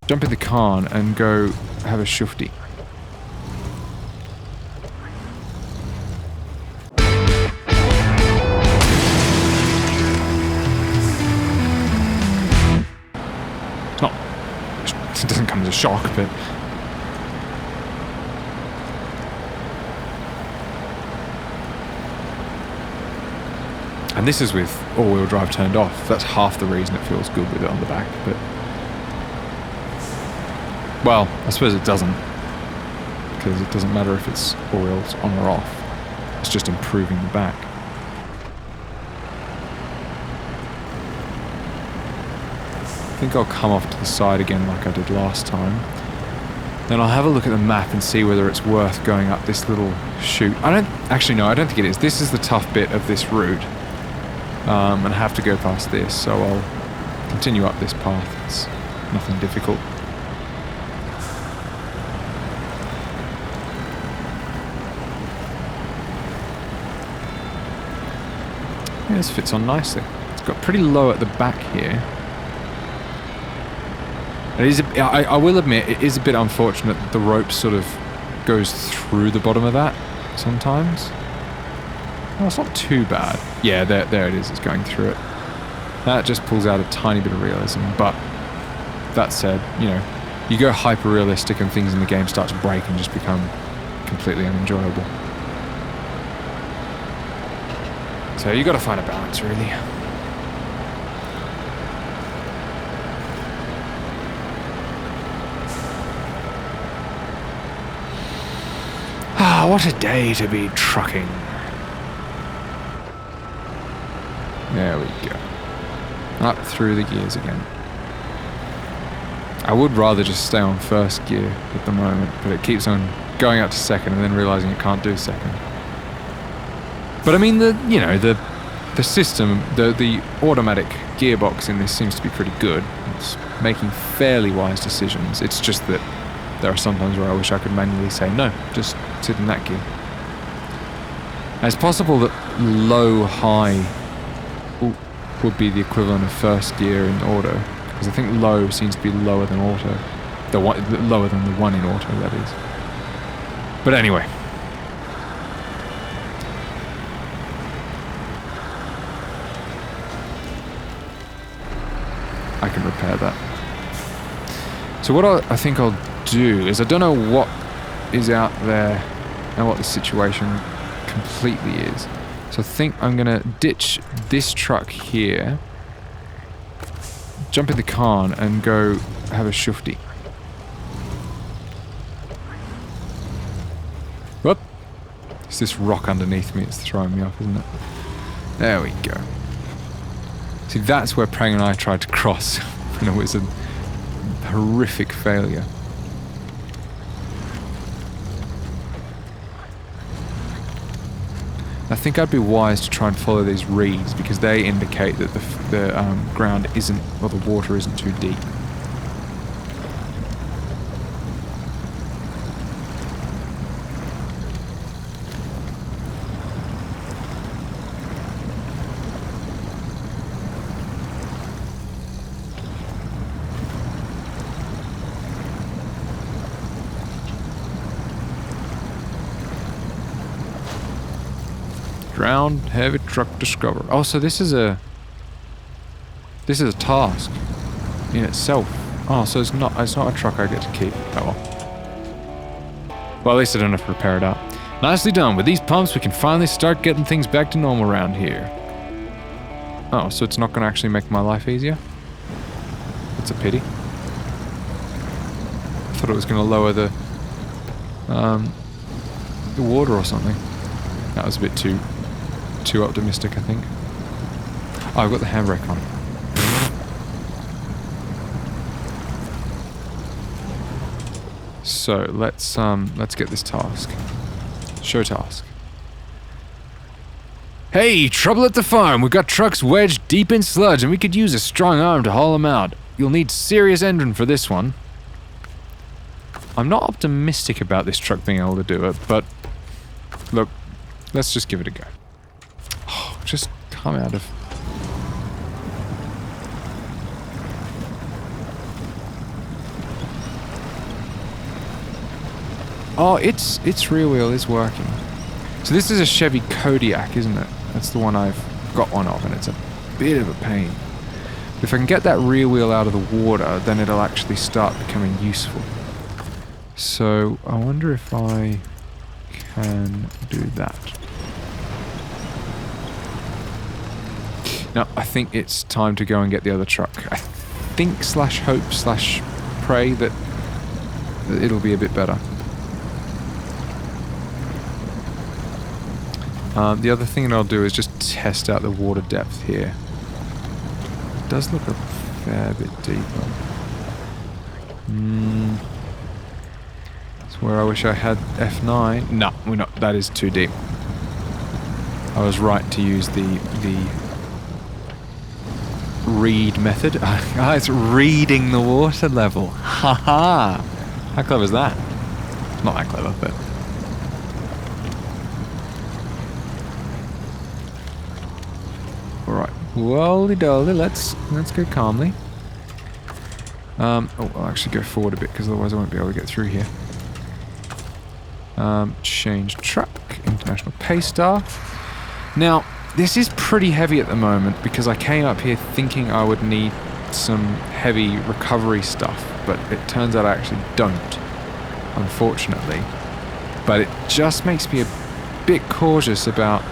jump in the car and go have a shufty. It's not... It doesn't come as a shock, but... And this is with all-wheel drive turned off. That's half the reason it feels good with it on the back, but... Well, I suppose it doesn't. Because it doesn't matter if it's all-wheels on or off. It's just improving the back. I think I'll come off to the side again like I did last time. Then I'll have a look at the map and see whether it's worth going up this little chute. Actually, no, I don't think it is. This is the tough bit of this route. And I have to go past this, so I'll continue up this path. It's nothing difficult. Yeah, this fits on nicely. It's got pretty low at the back here. It is I will admit, it is a bit unfortunate that the rope sort of goes through the bottom of that sometimes. Well, it's not too bad. Yeah, there it is, it's going through it. That just pulls out a tiny bit of realism, but that said, you know, you go hyper-realistic and things in the game start to break and just become completely unenjoyable. So you gotta find a balance, really. Ah, what a day to be trucking. There we go. Up through the gears again. I would rather just stay on first gear at the moment, but it keeps on going up to second and then realizing it can't do second. But I mean, the system, the automatic gearbox in this seems to be pretty good. It's making fairly wise decisions. It's just that there are sometimes where I wish I could manually say, no, just sit in that gear. And it's possible that low, high would be the equivalent of first gear in auto, because I think low seems to be lower than auto. Lower than the one in auto, that is. But anyway. I can repair that. So what I think I'll do is, I don't know what is out there and what the situation completely is. So I think I'm going to ditch this truck here, jump in the car and go have a shufty. Whoop! It's this rock underneath me, it's throwing me off, isn't it? There we go. See, that's where Prang and I tried to cross, and it was a horrific failure. I think I'd be wise to try and follow these reeds because they indicate that the ground isn't, or the water isn't too deep. Drowned heavy truck discovered. Oh, so this is a task in itself. Oh, so it's not a truck I get to keep. Oh well, at least I don't have to repair it out. Nicely done. With these pumps, we can finally start getting things back to normal around here. Oh, so it's not going to actually make my life easier? That's a pity. I thought it was going to lower the water or something. That was a bit too optimistic, I think. Oh, I've got the handbrake on. So let's get this task. Show task. Hey, trouble at the farm. We've got trucks wedged deep in sludge and we could use a strong arm to haul them out. You'll need serious engine for this one. I'm not optimistic about this truck being able to do it, but look, let's just give it a go. Oh, just come out of... Oh, its rear wheel is working. So this is a Chevy Kodiak, isn't it? That's the one I've got one of, and it's a bit of a pain. If I can get that rear wheel out of the water, then it'll actually start becoming useful. So I wonder if I can do that. Now, I think it's time to go and get the other truck. I think /hope/pray that it'll be a bit better. The other thing that I'll do is just test out the water depth here. It does look a fair bit deeper. That's where I wish I had F9. No, we're not. That is too deep. I was right to use the read method. It's reading the water level. Haha! How clever is that? Not that clever, but... Alright. Whoa-de-dolly, let's go calmly. I'll actually go forward a bit, because otherwise I won't be able to get through here. Change truck. International Paystar. Now, this is pretty heavy at the moment, because I came up here thinking I would need some heavy recovery stuff, but it turns out I actually don't, unfortunately. But it just makes me a bit cautious about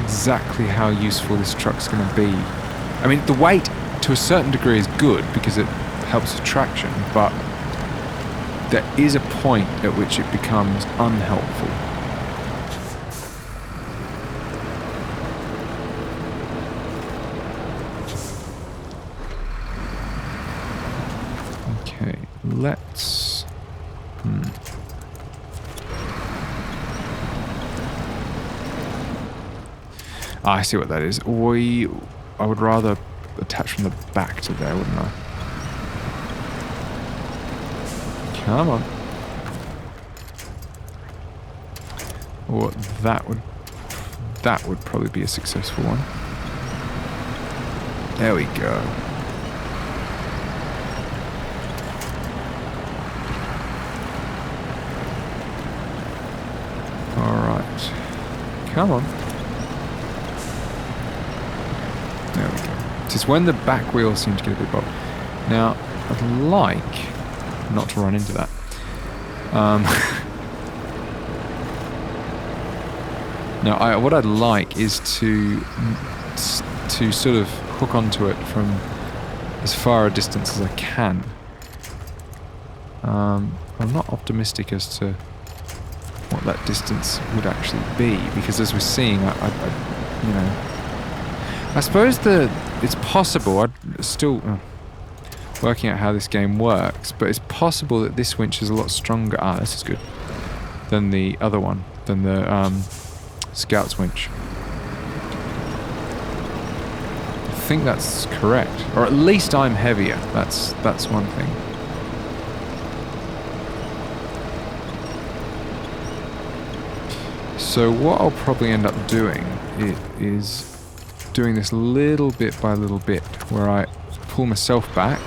exactly how useful this truck's going to be. I mean, the weight to a certain degree is good because it helps with traction, but there is a point at which it becomes unhelpful. Okay, let's... Ah, I see what that is. I would rather attach from the back to there, wouldn't I? Come on. Or that would probably be a successful one. There we go. Alright. Come on. There we go. It's when the back wheels seem to get a bit bobbed. Now, I'd like not to run into that. Now, what I'd like is to sort of hook onto it from as far a distance as I can. I'm not optimistic as to what that distance would actually be, because as we're seeing, you know, I suppose it's possible. I'm still working out how this game works, but it's possible that this winch is a lot stronger. Ah, this is good. Than the other one, than the Scout's winch. I think that's correct, or at least I'm heavier. That's one thing. So what I'll probably end up doing is doing this little bit by little bit, where I pull myself back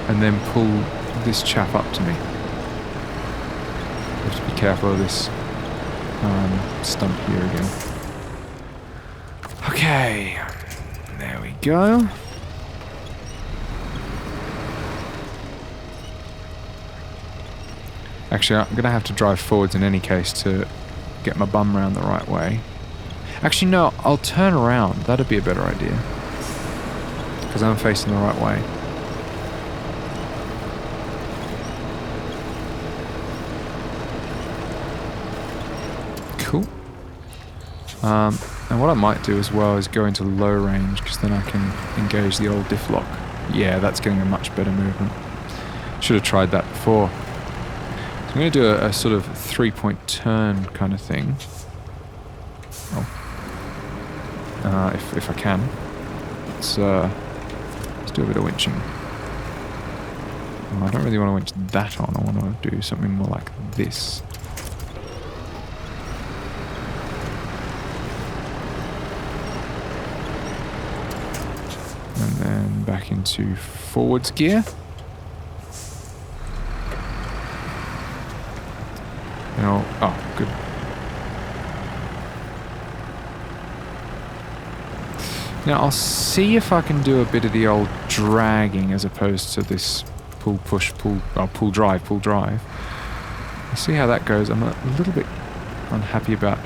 and then pull this chap up to me. I have to be careful of this stump here again. Okay, there we go. Actually, I'm going to have to drive forwards in any case to get my bum round the right way. Actually, no, I'll turn around. That'd be a better idea. Because I'm facing the right way. Cool. And what I might do as well is go into low range, because then I can engage the old diff lock. Yeah, that's getting a much better movement. Should have tried that before. So I'm going to do a sort of 3-point turn kind of thing. Oh. If I can. Let's do a bit of winching. Oh, I don't really want to winch that on. I want to do something more like this. And then back into forwards gear. Now I'll see if I can do a bit of the old dragging as opposed to this pull, push, pull, pull, drive, pull, drive. I'll see how that goes. I'm a little bit unhappy about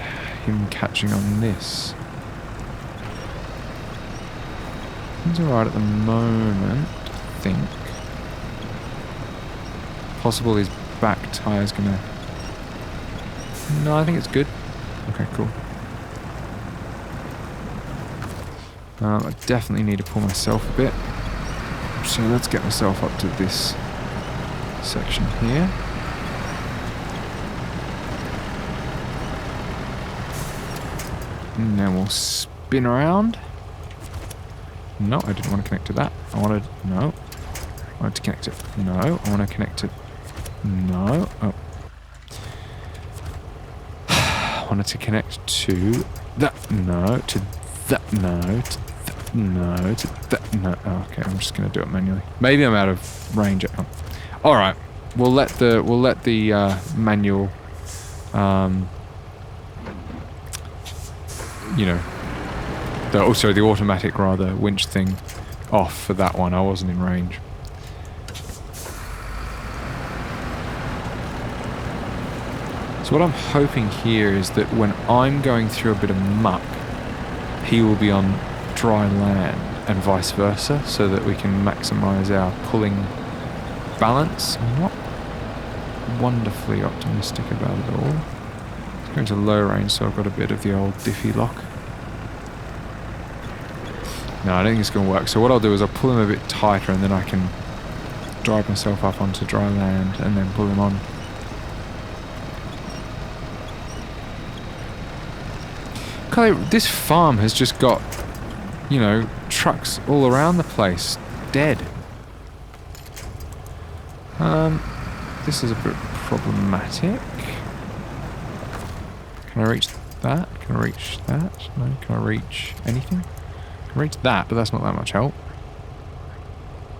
him catching on this. He's alright at the moment, I think. Possible his back tire's gonna... No, I think it's good. Okay, cool. I definitely need to pull myself a bit. So let's get myself up to this section here. And then we'll spin around. No, I didn't want to connect to that. I wanted... No. I wanted to connect it. No. I want to connect it. No. Oh. I wanted to connect to that. No. To that. No. To that. No. To that. No. Oh, okay, I'm just going to do it manually. Maybe I'm out of range. Oh. All right. We'll let the manual... you know... the automatic, rather, winch thing off for that one. I wasn't in range. So what I'm hoping here is that when I'm going through a bit of muck, he will be on dry land and vice versa, so that we can maximise our pulling balance. I'm not wonderfully optimistic about it all. It's going to low range, so I've got a bit of the old diffie lock. No, I don't think it's going to work. So what I'll do is I'll pull him a bit tighter, and then I can drive myself up onto dry land and then pull him on. God, this farm has just got, you know, trucks all around the place, dead. This is a bit problematic. Can I reach that? Can I reach that? No, can I reach anything? I can reach that, but that's not that much help.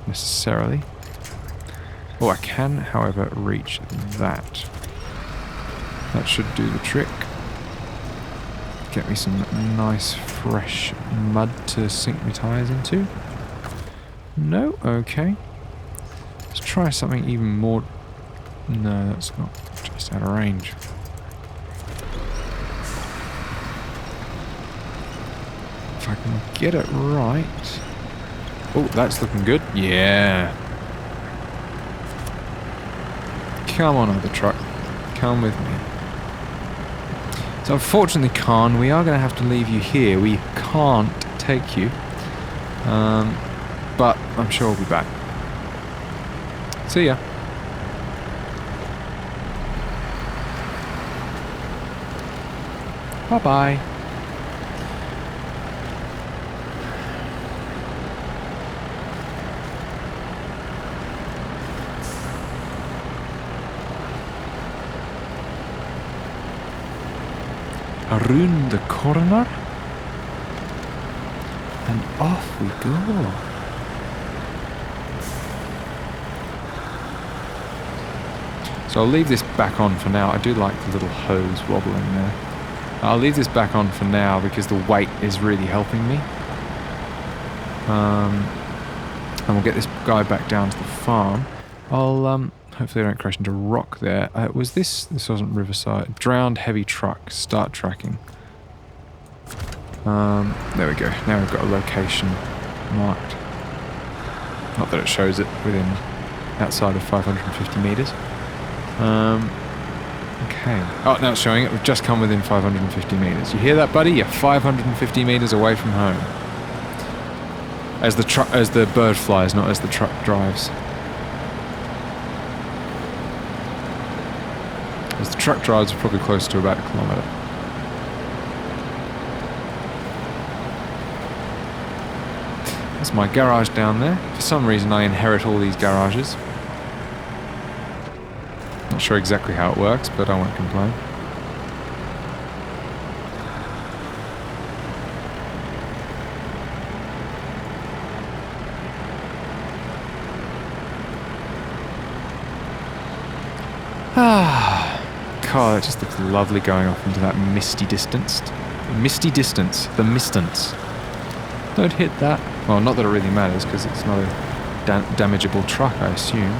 Necessarily. Oh, I can, however, reach that. That should do the trick. Get me some nice fresh mud to sink my tyres into. No? Okay. Let's try something even more... No, that's not just out of range. If I can get it right... Oh, that's looking good. Yeah. Come on, other truck. Come with me. So unfortunately, Khan, we are going to have to leave you here. We can't take you. But I'm sure we'll be back. See ya. Bye-bye. Around the corner, and off we go. So I'll leave this back on for now. I do like the little hose wobbling there. I'll leave this back on for now because the weight is really helping me. And we'll get this guy back down to the farm. I'll hopefully I don't crash into rock there. Was this? This wasn't Riverside. Drowned heavy truck. Start tracking. There we go. Now we've got a location marked. Not that it shows it within outside of 550 meters. Okay. Oh, now it's showing it. We've just come within 550 meters. You hear that, buddy? You're 550 meters away from home. As the bird flies, not as the truck drives. As the truck drives, we're probably close to about 1 kilometre. That's my garage down there. For some reason I inherit all these garages. Not sure exactly how it works, but I won't complain. God, it just looks lovely going off into that misty distance. Misty distance. The mistance. Don't hit that. Well, not that it really matters, because it's not a damageable truck, I assume.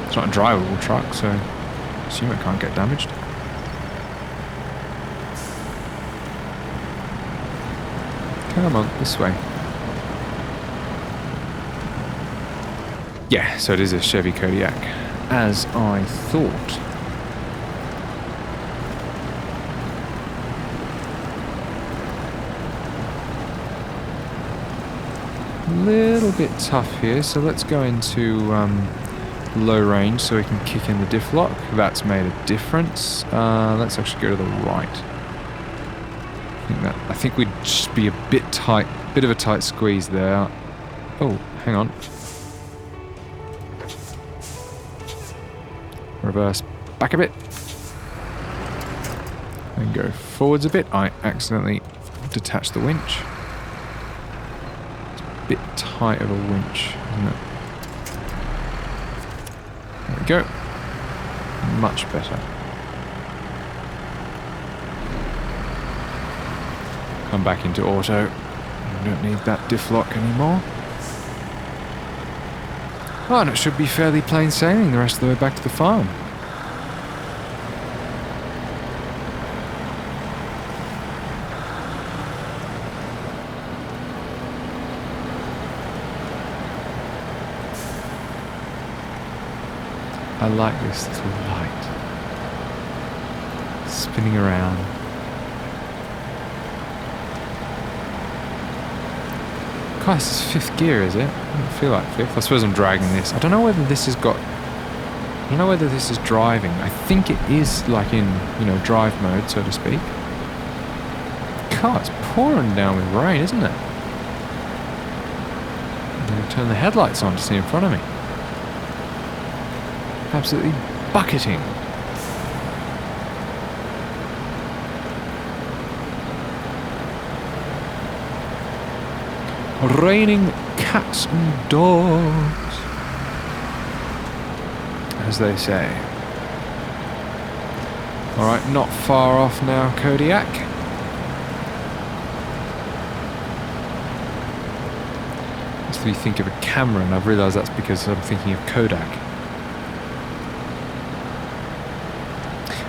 It's not a drivable truck, so I assume it can't get damaged. Come on, this way. Yeah, so it is a Chevy Kodiak, as I thought. Little bit tough here, so let's go into low range so we can kick in the diff lock. That's made a difference. Let's actually go to the right. I think we'd just be a bit tight, bit of a tight squeeze there. Oh, hang on. Reverse back a bit. And go forwards a bit. I accidentally detached the winch. Bit tight of a winch, isn't it? There we go. Much better. Come back into auto. We don't need that diff lock anymore. Oh, and it should be fairly plain sailing the rest of the way back to the farm. I like this little light spinning around. God, this is 5th gear, is it? I don't feel like 5th. I suppose I'm dragging this. I don't know whether this has got... I don't know whether this is driving. I think it is, like in, you know, drive mode, so to speak. God, it's pouring down with rain, isn't it? I'm going to turn the headlights on to see in front of me. Absolutely bucketing. Raining cats and dogs, as they say. Alright, not far off now, Kodiak. That's what you think of a camera, and I've realised that's because I'm thinking of Kodak.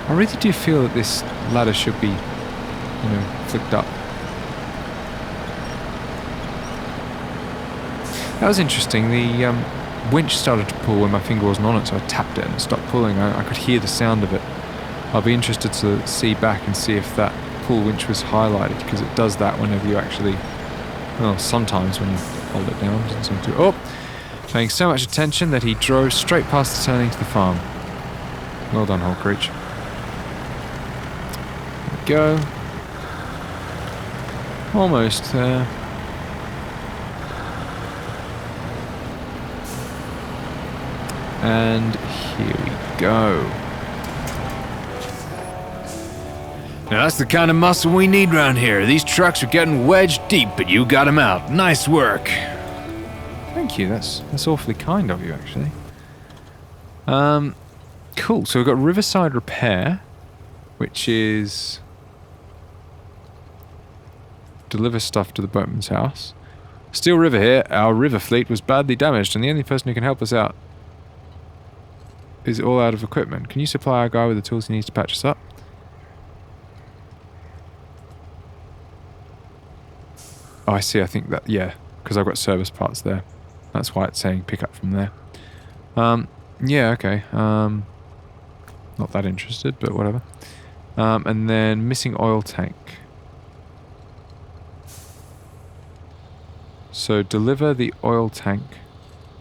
I really do feel that this ladder should be, you know, flicked up. That was interesting. The winch started to pull when my finger wasn't on it, so I tapped it and it stopped pulling. I could hear the sound of it. I'll be interested to see back and see if that pull winch was highlighted, because it does that whenever you actually... Well, sometimes when you hold it down, it doesn't seem to... Oh! Paying so much attention that he drove straight past the turning to the farm. Well done, Hawkreach. Go. Almost there. And here we go. Now that's the kind of muscle we need around here. These trucks are getting wedged deep, but you got them out. Nice work. Thank you. That's awfully kind of you, actually. Cool. So we've got Riverside Repair, which is deliver stuff to the boatman's house. Steel River here. Our river fleet was badly damaged, and the only person who can help us out is all out of equipment. Can you supply our guy with the tools he needs to patch us up? Oh, I see. I think that, yeah, because I've got service parts there. That's why it's saying pick up from there. Yeah, okay. Not that interested, but whatever. And then missing oil tank. So deliver the oil tank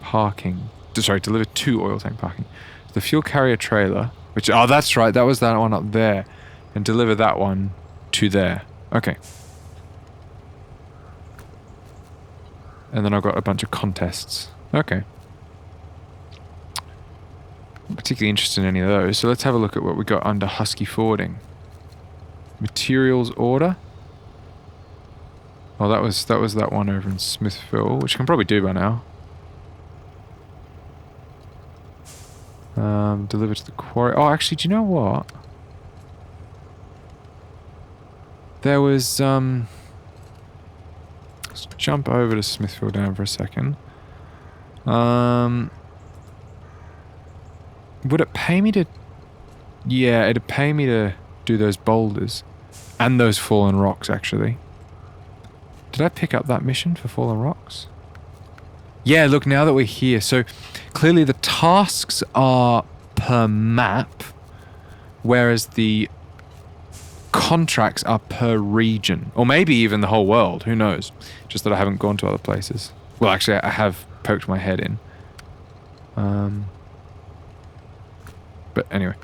parking. Sorry, deliver to oil tank parking. The fuel carrier trailer, which, oh, that's right, that was that one up there. And deliver that one to there. Okay. And then I've got a bunch of contests. Okay. Not particularly interested in any of those. So let's have a look at what we got under Husky Forwarding. Materials order. Oh, that was that one over in Smithville, which I can probably do by now. Deliver to the quarry. Oh, actually, do you know what? There was, let's jump over to Smithfield Dam for a second. Would it pay me to... Yeah, it'd pay me to do those boulders. And those fallen rocks, actually. Did I pick up that mission for fallen rocks? Yeah, look, now that we're here, so clearly the tasks are per map, whereas the contracts are per region. Or maybe even the whole world, who knows? Just that I haven't gone to other places. Well, actually, I have poked my head in. But anyway.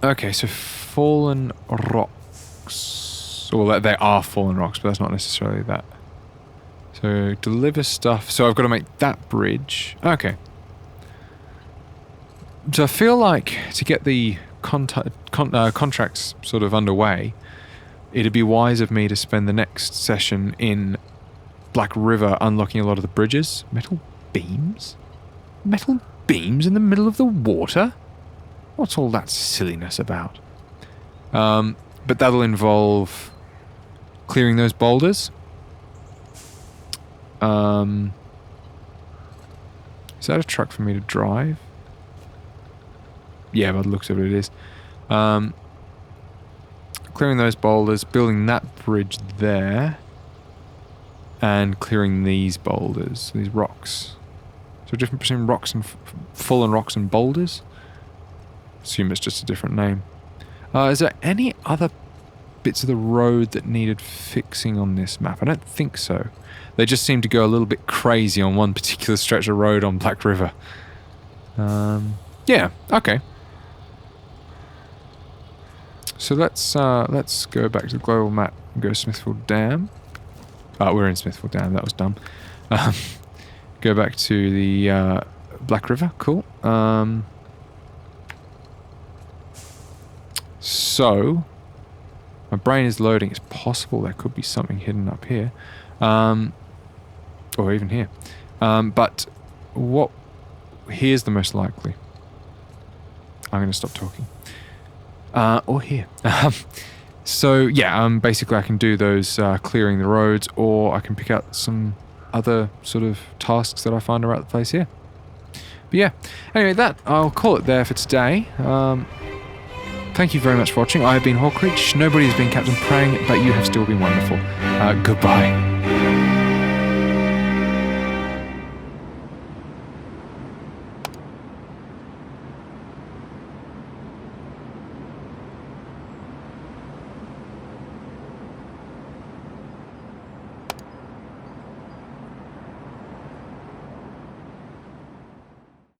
Okay, so fallen rocks. Well, they are fallen rocks, but that's not necessarily that. So, deliver stuff. So, I've got to make that bridge. Okay. So, I feel like to get the contracts sort of underway, it'd be wise of me to spend the next session in Black River unlocking a lot of the bridges. Metal beams? Metal beams in the middle of the water? What's all that silliness about? But that'll involve clearing those boulders. Is that a truck for me to drive? Yeah, by the looks of it, it is. Clearing those boulders, building that bridge there, and clearing these boulders, these rocks. So different between rocks and fallen rocks and boulders? Assume it's just a different name. Is there any other bits of the road that needed fixing on this map? I don't think so. They just seem to go a little bit crazy on one particular stretch of road on Black River. Yeah, okay. So let's go back to the global map and go to Smithfield Dam. We're in Smithfield Dam, that was dumb. Go back to the Black River, cool. So, my brain is loading. It's possible there could be something hidden up here. Or even here. But here's the most likely. I'm going to stop talking. Or here. So, yeah, basically I can do those clearing the roads, or I can pick out some other sort of tasks that I find around the place here. But yeah, anyway, I'll call it there for today. Thank you very much for watching. I have been Hawkreach. Nobody has been Captain Prang, but you have still been wonderful. Goodbye.